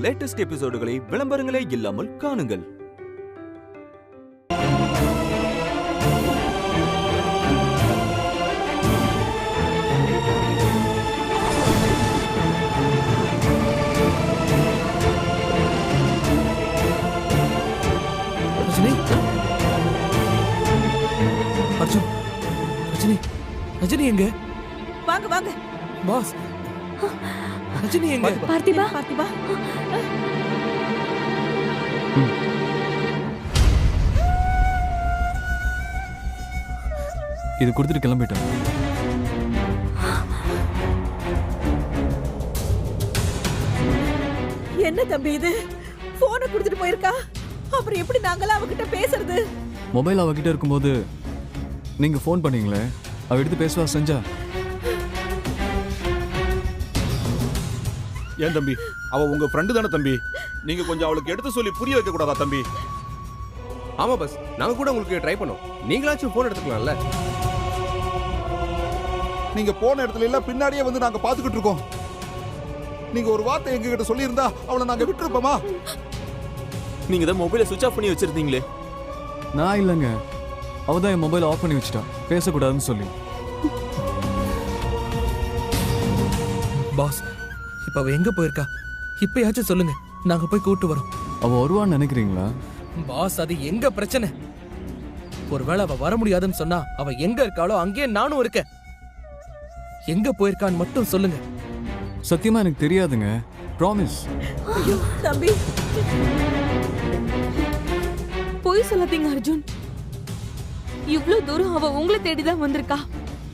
Latest எபிசோடுகளை விளம்பரங்களே இல்லாமல் காணுங்கள். ரஜினி எங்க? வாங்க வாங்க பாஸ். ரஜினி எங்க? பார்த்திபா பார்த்திபா இது கொடுத்துட்டு கிளம்பிட்டேன். என்ன தம்பி இது? போனை கொடுத்துட்டு போயிருக்கா. அப்புறம் எப்படி நாங்களாம் அவகிட்ட பேசுறது? மொபைல் அவகிட்ட இருக்கும்போது நீங்க போன் பண்ணீங்களே, அவ எடுத்து பேசுவா செஞ்சா? ஏன் தம்பி, அவ உங்க ஃப்ரெண்டு தானே தம்பி? நீங்க கொஞ்சம் அவளுக்கு எடுத்து சொல்லி புரிய வைக்க கூடாதா தம்பி? ஆமா பஸ், நாங்க கூட உங்களுக்கு ட்ரை பண்ணோம். நீங்களாச்சும் போன் எடுத்துக்கலாம்ல. நீங்க போன இடத்துல எல்லாம் பின்னாடியே வந்து நாங்க பாத்துக்கிட்டு இருக்கோம். நீங்க ஒரு வார்த்தை எங்க கிட்ட சொல்லி இருந்தா அவளை நாங்க விட்டுருப்போமா? நீங்க தான் மொபைலை சுவிட்ச் ஆஃப் பண்ணி வச்சிருந்தீங்களே. நான் இல்லைங்க, அவதான் என் மொபைல் ஆஃப் பண்ணி வச்சுட்டா, பேசக்கூடாதுன்னு சொல்லி. பாஸ், இப்ப அவ எங்க போயிருக்கா? இப்பயாச்சும் சொல்லுங்க, நாங்க போய் கூட்டு வரோம். அவ வருவான்னு நினைக்கிறீங்களா? பாஸ், அது எங்க பிரச்சனை? ஒருவேளை அவ வர முடியாதுன்னு சொன்னா அவ எங்க இருக்காளோ அங்கேயே நானும் இருக்கேன். எங்க போயிருக்கான்னு மட்டும் சொல்லுங்க. சத்தியமா எனக்கு தெரியாதுங்க, ப்ராமிஸ். ஐயோ தம்பி, போய் சொல்லாதீங்க அர்ஜுன். இவ்ளோ தூரம் அவ உங்களை தேடிதான் வந்திருக்கா.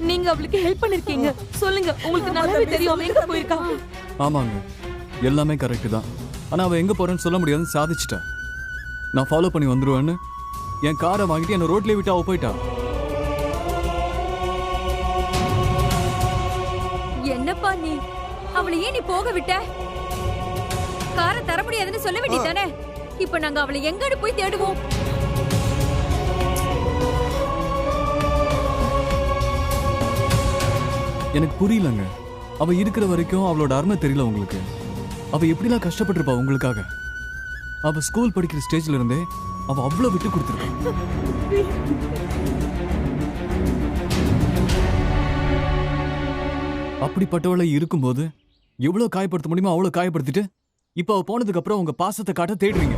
நீங்க அவளுக்கு ஹெல்ப் பண்ணிருக்கீங்க. சொல்லுங்க, உங்களுக்கு நல்லாவே தெரியும் அவ எங்க போயிருக்கா. ஆமாங்க, எல்லாமே கரெக்ட் தான். ஆனா அவ எங்க போறேன்னு சொல்ல முடியாதுன்னு சாதிச்சிட்டா. நான் ஃபாலோ பண்ணி வந்துருவேன்னு என் காரை வாங்கிட்டு என்ன ரோட்லயே விட்டு அவ போயிட்டா. என்னப்பா நீ அவளை ஏன் நீ போக விட்ட? காரை தர முடியாதுன்னு சொல்ல வேண்டியதானே? இப்ப நாங்க அவளை எங்கன்னு போய் தேடுவோம்? எனக்கு புரியலங்க. அவ இருக்கிற வரைக்கும் அவளோட அருமை தெரியல உங்களுக்கு. அவ எப்படிலாம் கஷ்டப்பட்டிருப்பா உங்களுக்காக. அவ ஸ்கூல் படிக்கிற ஸ்டேஜ்ல இருந்தே அவ அவ்வளவு விட்டு கொடுத்துருக்கா. அப்படிப்பட்டவளை இருக்கும்போது எவ்வளவு காயப்படுத்த முடியுமோ அவ்வளவு காயப்படுத்திட்டு இப்ப அவ போனதுக்கு அப்புறம் உங்க பாசத்தை காட்ட தேடுறீங்க.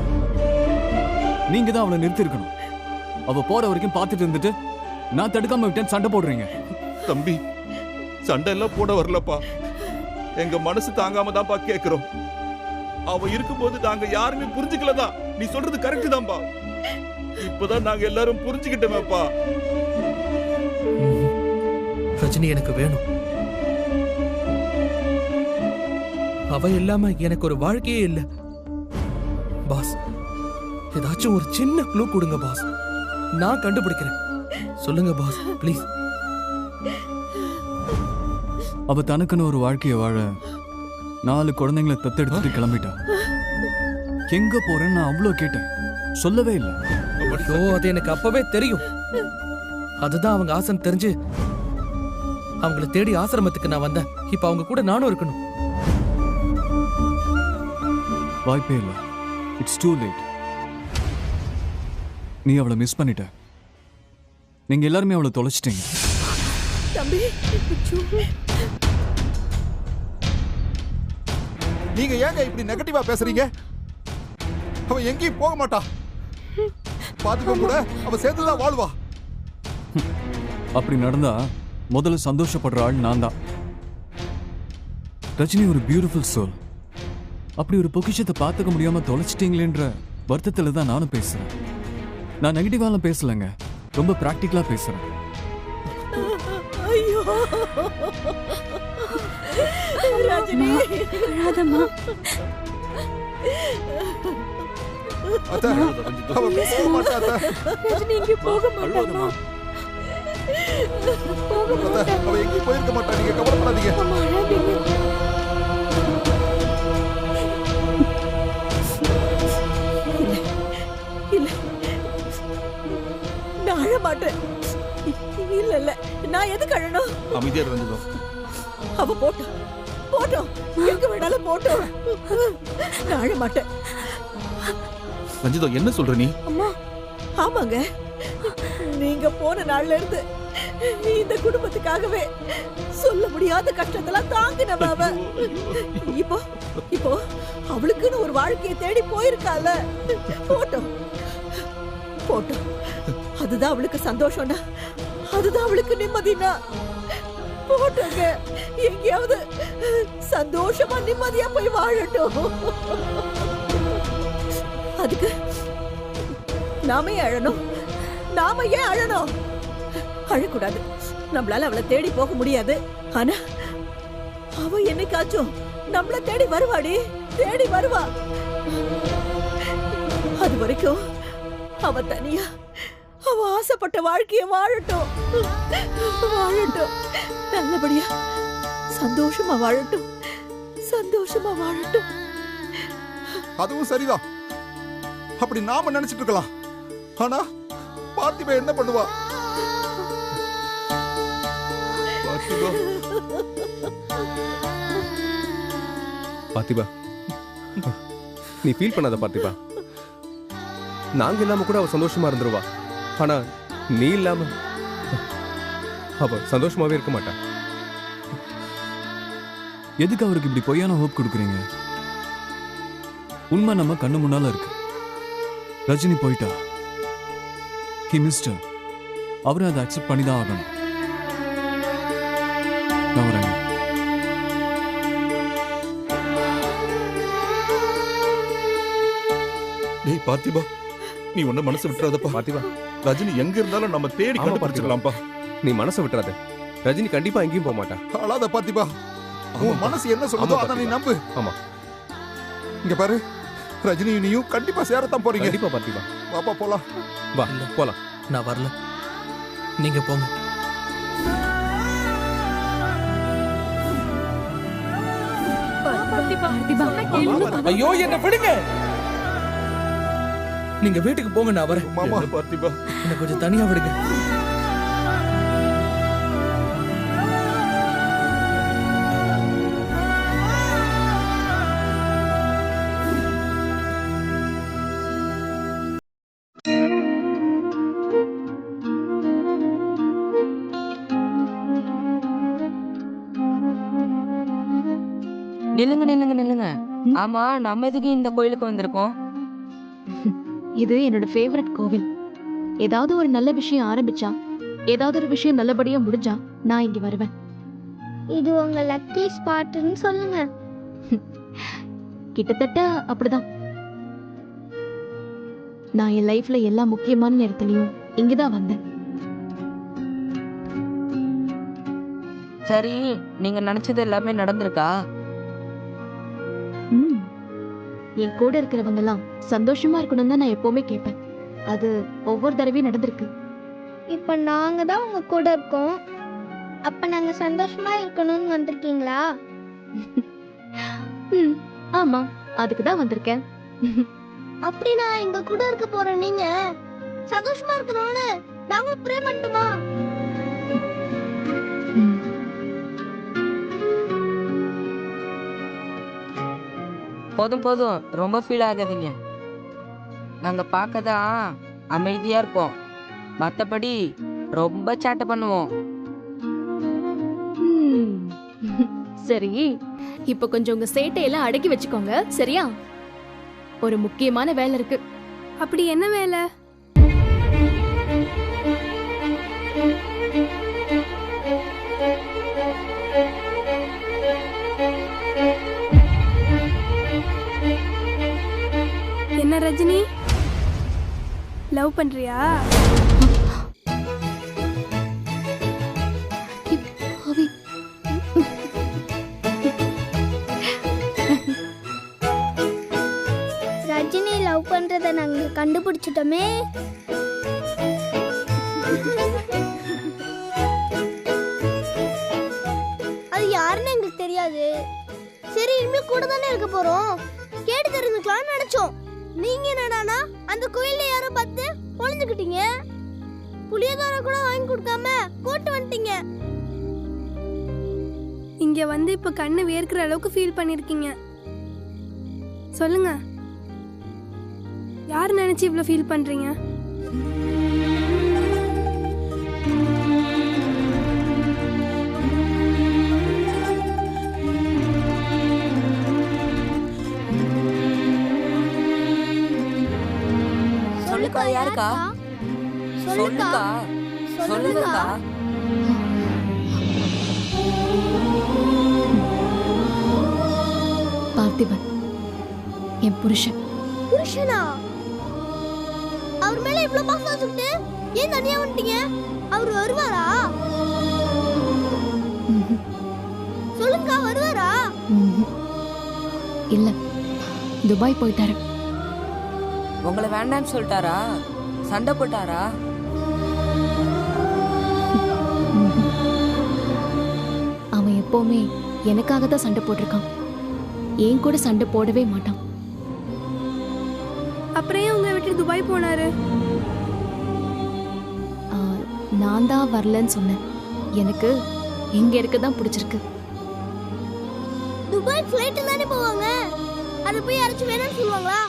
நீங்க தான் அவளை நிறுத்தி இருக்கணும். அவ போற வரைக்கும் பார்த்துட்டு இருந்துட்டு நான் தடுக்காம விட்டேன் சண்டை போடுறீங்க. தம்பி, சண்டை எல்லாம் போட வரலப்பா. எங்க மனசு தாங்காம தான்ப்பா கேக்குறோம். அவ இருக்கும்போது நாங்க யாருமே புரிஞ்சுக்கலதான். நீ சொல்றது கரெக்ட் தான்ப்பா. இப்பதான் நாங்க எல்லாரும் புரிஞ்சுக்கிட்டோமேப்பா. ரஜினி எனக்கு வேணும். அவ இல்லாம எனக்கு ஒரு வாழ்க்கையே இல்ல. பாஸ், ஏதாச்சும் ஒரு சின்ன க்ளூ கொடுங்க பாஸ். நான் கண்டுபிடிக்கிறேன். சொல்லுங்க பாஸ், ப்ளீஸ். அவ தனக்குன்னு ஒரு வாழ்க்கைய வாழ 4 குழந்தைங்களை தத்தெடுத்துட்டு கிளம்பிட்டா. எங்க போறேன்னு நான் அவ்வளோ கேட்டேன், சொல்லவே இல்லை. ஐயோ, அது எனக்கு அப்பவே தெரியும். அதுதான் அவங்க ஆசைன்னு தெரிஞ்சு அவங்கள தேடி ஆசிரமத்துக்கு நான் வந்தேன். இப்ப அவங்க கூட நானும் இருக்கணும். வாய்ப்பே இல்லை. It's too late. நீ அவளை மிஸ் பண்ணிட்ட. நீங்க எல்லாருமே அவளை தொலைச்சிட்டீங்க. தம்பி, நீங்க ஏங்க இப்படி நெகட்டிவா பேசுறீங்க? அவ எங்கேயும் போக மாட்டா. பாத்துக்க கூட அவ சேர்ந்துதான் வாழ்வா. அப்படி நடந்தா முதல்ல சந்தோஷப்படுற ஆள் நான் தான். ரஜினி ஒரு பியூட்டிஃபுல் சோல். அப்படி ஒரு பொக்கிஷத்தை பார்த்துக்க முடியாம தொலைச்சிட்டீங்களேன்ற வருத்தத்துல தான் நானும் பேசுறேன். நான் நெகட்டிவாலாம் பேசலங்க, ரொம்ப பிராக்டிக்கலா பேசுறேன். ஐயோ ரஜினி, அழாதம்மா. அத்தை, அவ பேச மாட்டா அத்தை. ரஜினி இங்க போக மாட்டாமா? அத்தை, அவ எங்கேயும் போயிருக்க மாட்டா. நீங்க கவலைப்படாதீங்க. அம்மா, அழாதீங்க. நான் அழ மாட்டேன். இல்ல இல்ல, நான் எதுக்கு அழணும்? அமைதியா இருந்தோம். அவ போட்டோம் எங்க வேணாலும் போட்டோம். நான் அழ மாட்டேன். ரஞ்சிதா என்ன சொல்ற நீ? அம்மா ஆமாங்க, நீங்க போன நாள்ல இருந்து இந்த குடும்பத்துக்காகவே சொல்ல முடியாத கஷ்டத்தெல்லாம் தாங்கினவ அவ. இப்போ இப்போ அவளுக்குன்னு ஒரு வாழ்க்கையை தேடி போயிருக்கால. போட்டோம் போட்டோம். அதுதான் அவளுக்கு சந்தோஷம்னா, அதுதான் அவளுக்கு நிம்மதினா போட்டோங்க. எங்கேயாவது சந்தோஷமா நிம்மதியா போய் வாழட்டும். அதுக்கு நாம ஏன் அழணும்? நாம ஏன் அழணும்? அழக்கூடாது. நம்மளால அவளை தேடி போக முடியாது. ஆனா அவ என்னைக்காச்சும் நம்மள தேடி வருவாடி, தேடி வருவா. அது வரைக்கும் அவ தனியா அவ ஆசைப்பட்ட வாழ்க்கைய வாழட்டும், வாழட்டும். நல்லபடியா சந்தோஷமா வாழட்டும், சந்தோஷமா வாழட்டும். அதுவும் சரிதான். அப்படி நாம நினைச்சிட்டு இருக்கலாம். ஆனா பார்த்திபா என்ன பண்ணுவா? பார்த்திபா, நீ ஃபீல் பண்ணாத பார்த்திபா. நாங்க இல்லாம கூட அவ சந்தோஷமா இருந்துருவா. ஆனா நீ இல்லாம அவ சந்தோஷமாவே இருக்க மாட்டா. எதுக்கு அவருக்கு இப்படி பொய்யான ஹோப் கொடுக்குறீங்க? உண்மை நம்ம கண்ணு முன்னால இருக்கு. ரஜினி போயிட்டா, ஹி மிஸ்ட். அவரை அதை அக்செப்ட் பண்ணி தான் ஆகணும். நான் வரேங்க. டேய் பார்த்திபா, நீ ஒண்ணு மனசு விட்டுறாதப்பா. பார்த்திபா, ரஜினி எங்க இருந்தாலும் நம்ம தேடி ஆமா, கண்டுபிடிச்சிடலாம்ப்பா. நீ மனசை விட்டுறாத. ரஜினி கண்டிப்பா எங்கேயும் போக மாட்டா. அழாத பார்த்திபா. உன் மனசு என்ன சொல்லுதோ ஆமா, அதை நீ பார்த்திபா. நம்பு. ஆமா, இங்க பாரு, ரஜினி நீயும் கண்டிப்பா சேரத்தான் போறீங்க. கண்டிப்பா பார்த்திபா. வாப்பா போலாம். வா போலாம். நான் வரல, நீங்க போங்க. ஐயோ என்ன விடுங்க. நீங்க வீட்டுக்கு போங்க, நான் வரேன். மாமா பார்த்திபா, என்ன கொஞ்சம் தனியா விடுங்க. நில்லுங்க நில்லுங்க நில்லுங்க. ஆமா, நம்ம எதுக்கு இந்த கோயிலுக்கு வந்திருக்கோம்? இது என்னோட ஃபேவரட் கோவில். ஏதாவது ஒரு நல்ல விஷயம் ஆரம்பிச்சா, ஏதாவது ஒரு விஷயம் நல்லபடியா முடிஞ்சா நான் இங்க வருவேன். இது உங்க லக்கி ஸ்பாட்னு சொல்லுங்க. கிட்டத்தட்ட அப்படிதான். நான் என் லைஃப்ல எல்லா முக்கியமான நேரத்துலயும் இங்கதான் வந்தேன். சரி, நீங்க நினைச்சது எல்லாமே நடந்திருக்கா? என் கூட இருக்கிறவங்க எல்லாம் சந்தோஷமா இருக்கணும் தான் நான் எப்பவுமே கேட்பேன். அது ஒவ்வொரு தடவையும் நடந்திருக்கு. இப்ப நாங்க தான் உங்க கூட இருக்கோம். அப்ப நாங்க சந்தோஷமா இருக்கணும்னு வந்திருக்கீங்களா? ஆமா, அதுக்கு தான் வந்திருக்கேன். அப்படி நான் எங்க கூட இருக்க போறேன். நீங்க சந்தோஷமா இருக்கணும்னு நாங்க ப்ரே பண்ணட்டுமா? போதும் போதும், ரொம்ப ஃபீல் ஆகாதீங்க. நாங்க பார்க்க தான் அமைதியா இருப்போம், மத்தபடி ரொம்ப சேட்டை பண்ணுவோம். சரி, இப்ப கொஞ்சம் உங்க சேட்டையெல்லாம் அடக்கி வச்சுக்கோங்க, சரியா? ஒரு முக்கியமான வேலை இருக்கு. அப்படி என்ன வேலை? என்ன ரஜினி, லவ் பண்றியா? ரஜினி லவ் பண்றத நாங்க கண்டுபிடிச்சிட்டோமே. அது யாருன்னு எங்களுக்கு தெரியாது. சரி, இனிமே கூட தானே இருக்க போறோம், கேட்டு தெரிஞ்சுக்கலாம்னு நினைச்சோம். நீங்க என்னடானா அந்த கோயில்ல யாரோ பார்த்து ஒளிஞ்சுக்கிட்டீங்க. புளியோதரை கூட வாங்கி கொடுக்காம கூட்டு வந்துட்டீங்க. இங்க வந்து இப்ப கண்ணு வேர்க்கிற அளவுக்கு ஃபீல் பண்ணிருக்கீங்க. சொல்லுங்க, யார் நினைச்சு இவ்வளவு ஃபீல் பண்றீங்க? சொல்லுக்கா, யாருக்கா? சொல்லுக்கா, சொல்லுங்கக்கா. பார்த்திபன், என் புருஷன். புருஷனா? அவர் மேல இவ்ளோ பாசம் வச்சுட்டு ஏன் தனியா வந்துட்டீங்க? அவர் வருவாரா? சொல்லுங்க, வருவாரா? இல்ல, துபாய் போயிட்டாரு. உங்களை வேண்டான்னு சொல்லிட்டாரா? சண்டை போட்டாரா? அவன் எப்பவுமே எனக்காக தான் சண்டை போட்டிருக்கான். என் கூட சண்டை போடவே மாட்டான். அப்புறம் ஏன் உங்களை விட்டு துபாய் போனாரு? நான் தான் வரலன்னு சொன்னேன். எனக்கு இங்க இருக்க தான் பிடிச்சிருக்கு. துபாய் ஃளைட்ல தானே போவாங்க. அது போய் யாராச்சும் வேணும்னு சொல்லுவாங்களா?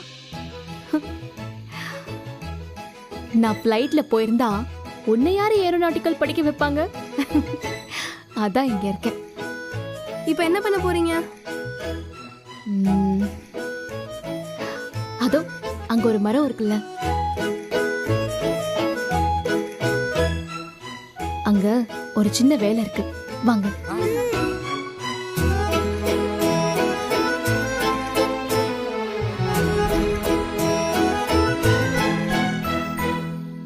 நான் ஃப்ளைட்ல போயிருந்தா உன்னை யாரு ஏரோநாட்டிக்கல் படிக்க வைப்பாங்க? அதான் இங்க இருக்கேன். இப்போ என்ன பண்ண போறீங்க? அதோ அங்க ஒரு மரம் இருக்குல்ல, அங்க ஒரு சின்ன வேலை இருக்கு, வாங்க.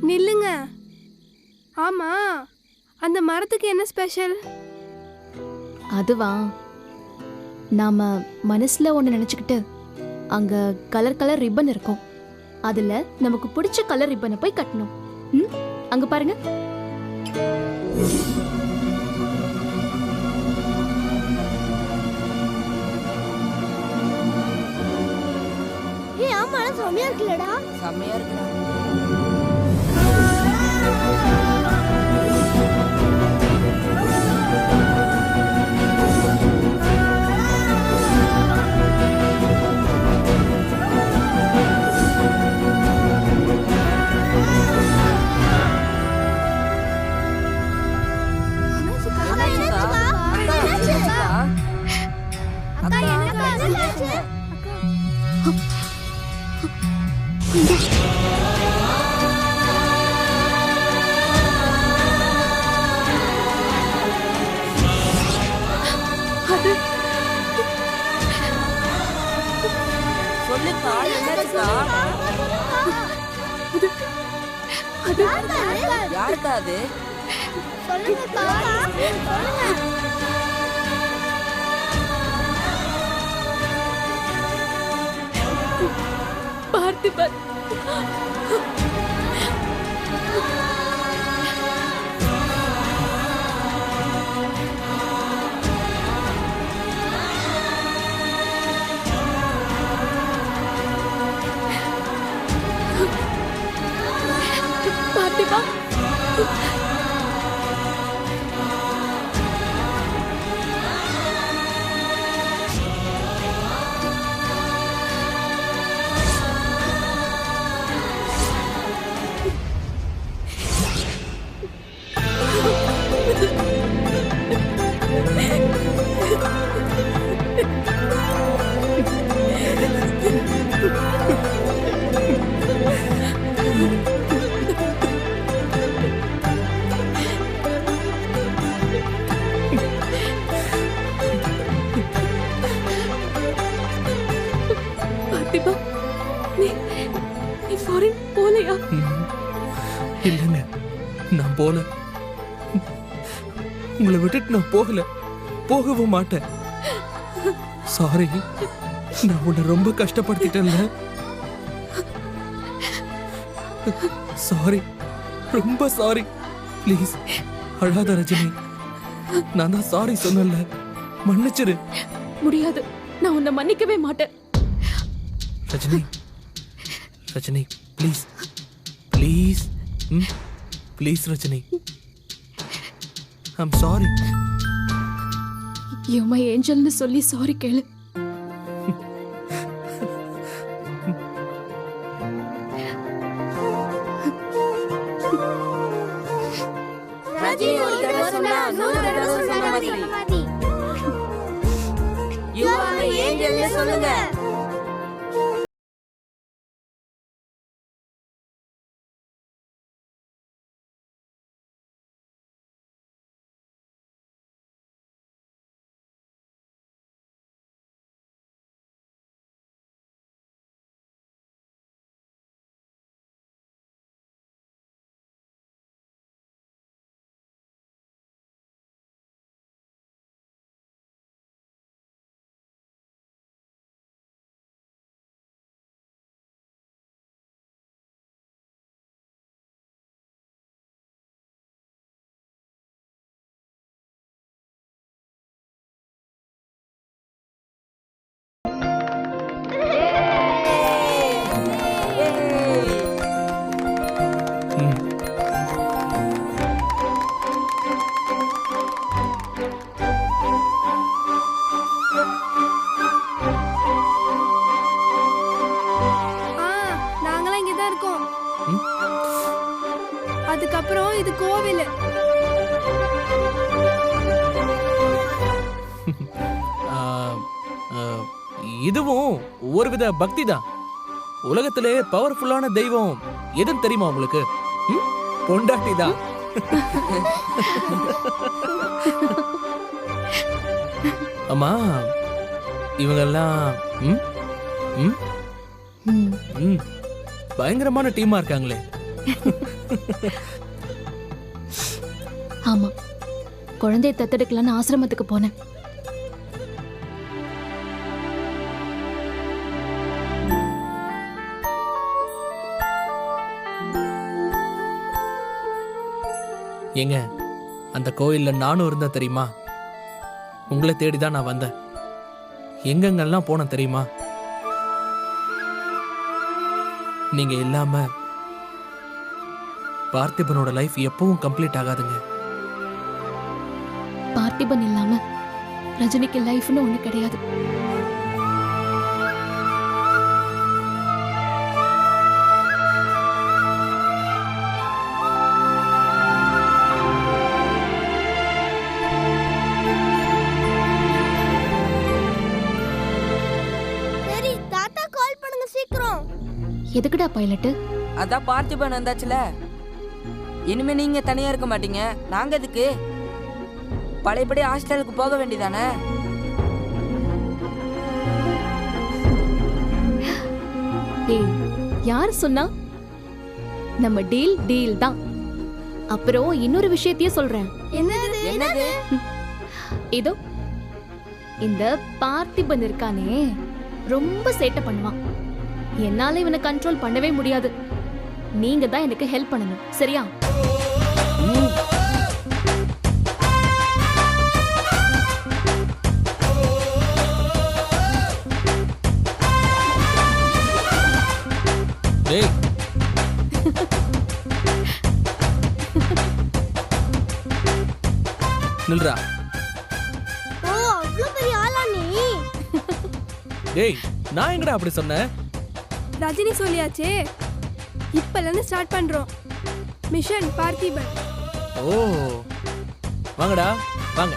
நில்லுங்க. ஆமா, அந்த மரத்துக்கு என்ன ஸ்பெஷல்? அதுவா, நாம மனசுல ஒண்ணு நினைச்சுக்கிட்டு அங்க கலர் கலர் ரிப்பன் இருக்கும். அதுல நமக்கு பிடிச்ச கலர் ரிப்பனை போய் கட்டணும். அங்க பாருங்க. ஏய், ஆமா, செமையா இருக்குலடா. செமையா இருக்குடா. சொல்லுக்கா, என்னாச்சுக்கா? யாருக்கா அது? பார்த்திபன், பார்த்திபா, பார்த்திபா, நீ ஃபாரின் போலையா? இல்லைங்க, நான் போல. உங்களை விட்டுட்டு நான் போகல, போகவும் மாட்டேன். சாரி, நான் உன்னை ரொம்ப கஷ்டப்படுத்திட்டேன்ல. சாரி, ரொம்ப சாரி. ப்ளீஸ் அழாத ரஜினி. நான் தான் சாரி சொன்னல, மன்னிச்சிரு. முடியாது, நான் உன்னை மன்னிக்கவே மாட்டேன். Rajini, Rajini, please please please Rajini, I'm sorry. You're my ஏஞ்சல்னு சொல்லி சாரி கேளு. சொல்லுங்க. அதுக்கப்புறம் இது கோவில். இதுவும் ஒருவித பக்தி தான். உலகத்திலே பவர்ஃபுல்லான தெய்வம் எதுன்னு தெரியுமா உங்களுக்கு? பொண்டாட்டி தான். அம்மா இவங்கெல்லாம் பயங்கரமான டீமா இருக்காங்களே. ஆமா, குழந்தைய தத்தெடுக்கலான்னு ஆசிரமத்துக்கு போனேன். ஏங்க, அந்த கோயில்ல நானும் இருந்தேன் தெரியுமா? உங்களை தேடிதான் நான் வந்தேன். எங்கெங்கெல்லாம் போனேன் தெரியுமா? நீங்க இல்லாம பார்த்திபனோட லைஃப் எப்பவும் கம்ப்ளீட் ஆகாதுங்க. பார்த்திபன் இல்லாம ரஜினிக்கு லைஃப்னு ஒண்ணு கிடையாது. சரி தாத்தா, கால் பண்ணுங்க சீக்கிரம். எதுக்குடா பைலட்? அதான் பார்த்திபன் வந்தாச்சுல, இனிமே நீங்க தனியா இருக்க மாட்டீங்க. நாங்க எதுக்கு? பழையபடி ஹாஸ்டலுக்கு போக வேண்டியதானே? ஏய், யார் சொன்னா? நம்ம டீல் டீல் தான். அப்புறம் இன்னொரு விஷயத்தையும் சொல்றேன். என்னது? இதோ இந்த பார்த்திபன் இருக்கானே, ரொம்ப சேட்டை பண்ணுவான். என்னால இவனை கண்ட்ரோல் பண்ணவே முடியாது. நீங்க தான் எனக்கு ஹெல்ப் பண்ணணும், சரியா? டேய், நில்றா. ஓ, அவ்வளவு பெரிய ஆளா நீ? டேய், நான் எங்கடா அப்படி சொன்னேன்? ரஜினி சொல்லியாச்சே, இப்பல ஸ்டார்ட் பண்றோம் மிஷன் பார்த்திபன். ஓ, வாங்கடா வாங்க.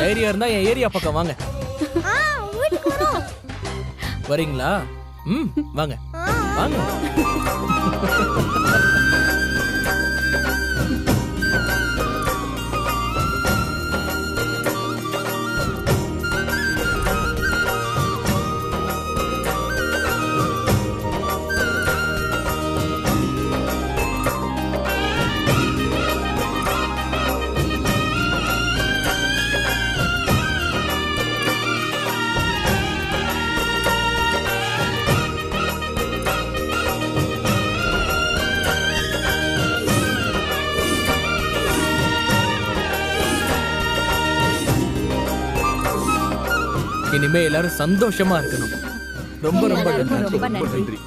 ஏரியா இருந்தா என் ஏரியா பக்கம் வாங்க. வரீங்களா? வாங்க வாங்க. இனிமே எல்லாரும் சந்தோஷமா இருக்கணும். ரொம்ப ரொம்ப நன்றி.